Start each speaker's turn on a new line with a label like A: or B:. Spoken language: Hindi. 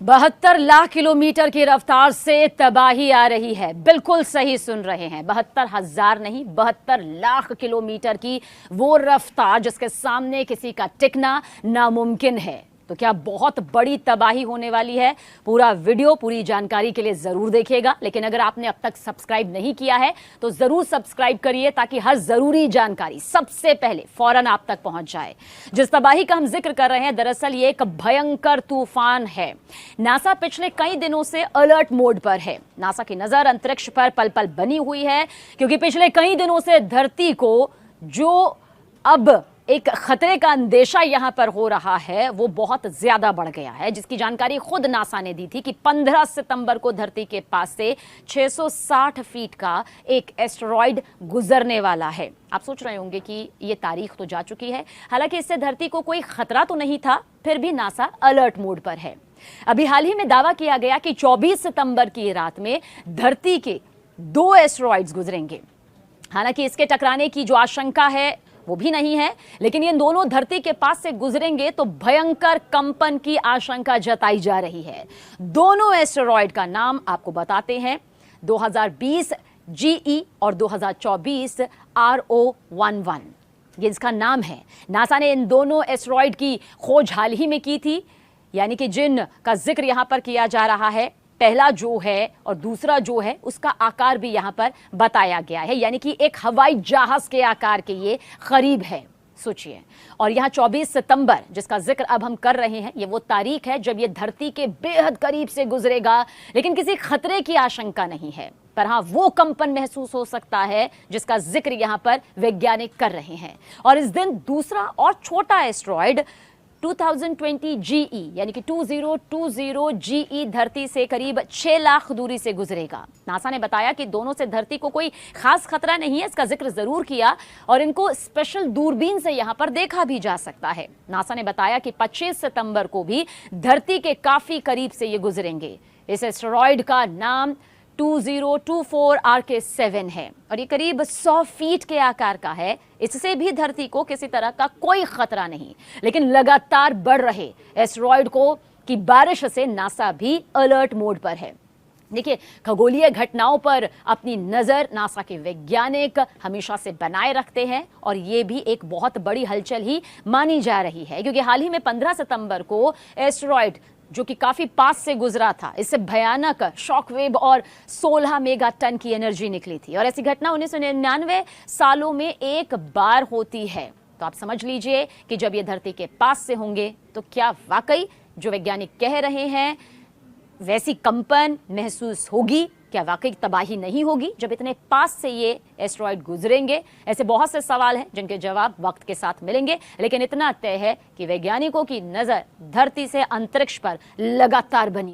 A: 72 लाख किलोमीटर की रफ्तार से तबाही आ रही है। बिल्कुल सही सुन रहे हैं, 72,000 नहीं, 72 लाख किलोमीटर की वो रफ्तार जिसके सामने किसी का टिकना नामुमकिन है। तो क्या बहुत बड़ी तबाही होने वाली है? पूरा वीडियो पूरी जानकारी के लिए जरूर देखिएगा। लेकिन अगर आपने अब तक सब्सक्राइब नहीं किया है तो जरूर सब्सक्राइब करिए ताकि हर जरूरी जानकारी सबसे पहले फौरन आप तक पहुंच जाए। जिस तबाही का हम जिक्र कर रहे हैं, दरअसल ये एक भयंकर तूफान है। नासा पिछले कई दिनों से अलर्ट मोड पर है। नासा की नजर अंतरिक्ष पर पल पल बनी हुई है, क्योंकि पिछले कई दिनों से धरती को जो अब एक खतरे का अंदेशा यहां पर हो रहा है वो बहुत ज्यादा बढ़ गया है, जिसकी जानकारी खुद नासा ने दी थी कि 15 सितंबर को धरती के पास से 660 फीट का एक एस्टेरॉयड गुजरने वाला है। आप सोच रहे होंगे कि ये तारीख तो जा चुकी है। हालांकि इससे धरती को कोई खतरा तो नहीं था, फिर भी नासा अलर्ट मोड पर है। अभी हाल ही में दावा किया गया कि 24 सितंबर की रात में धरती के 2 एस्टेरॉयड्स गुजरेंगे। हालांकि इसके टकराने की जो आशंका है वो भी नहीं है, लेकिन ये दोनों धरती के पास से गुजरेंगे तो भयंकर कंपन की आशंका जताई जा रही है। दोनों एस्टेरॉयड का नाम आपको बताते हैं, 2020 GE और 2024 RO11, ये इसका नाम है। नासा ने इन दोनों एस्टेरॉयड की खोज हाल ही में की थी, यानी कि जिन का जिक्र यहां पर किया जा रहा है, पहला जो है और दूसरा जो है उसका आकार भी यहां पर बताया गया है, यानी कि एक हवाई जहाज के आकार के ये करीब है, सोचिए। और यहां 24 सितंबर जिसका जिक्र अब हम कर रहे हैं, ये वो तारीख है जब ये धरती के बेहद करीब से गुजरेगा, लेकिन किसी खतरे की आशंका नहीं है। पर हाँ, वो कंपन महसूस हो सकता है जिसका जिक्र यहां पर वैज्ञानिक कर रहे हैं। और इस दिन दूसरा और छोटा एस्टेरॉयड 2020 GE यानी कि 2020 GE धरती से करीब 6 लाख दूरी से गुजरेगा। नासा ने बताया कि दोनों से धरती को कोई खास खतरा नहीं है, इसका जिक्र जरूर किया, और इनको स्पेशल दूरबीन से यहां पर देखा भी जा सकता है। नासा ने बताया कि 25 सितंबर को भी धरती के काफी करीब से ये गुजरेंगे। इस एस्टेरॉयड का नाम 2024 RK7 है और ये करीब 100 फीट के आकार का है। इससे भी धरती को किसी तरह का कोई खतरा नहीं, लेकिन लगातार बढ़ रहे एस्टेरॉयड को की बारिश से नासा भी अलर्ट मोड पर है। देखिए, खगोलीय घटनाओं पर अपनी नजर नासा के वैज्ञानिक हमेशा से बनाए रखते हैं और ये भी एक बहुत बड़ी हलचल ही मानी जा रही है, क्योंकि हाल ही में 15 सितंबर को एस्टेरॉयड जो कि काफी पास से गुजरा था, इससे भयानक शॉकवेव और 16 मेगा टन की एनर्जी निकली थी। और ऐसी घटना 1999 सालों में एक बार होती है। तो आप समझ लीजिए कि जब ये धरती के पास से होंगे तो क्या वाकई जो वैज्ञानिक कह रहे हैं वैसी कंपन महसूस होगी? क्या वाकई तबाही नहीं होगी जब इतने पास से ये एस्टेरॉयड गुजरेंगे? ऐसे बहुत से सवाल हैं जिनके जवाब वक्त के साथ मिलेंगे, लेकिन इतना तय है कि वैज्ञानिकों की नजर धरती से अंतरिक्ष पर लगातार बनी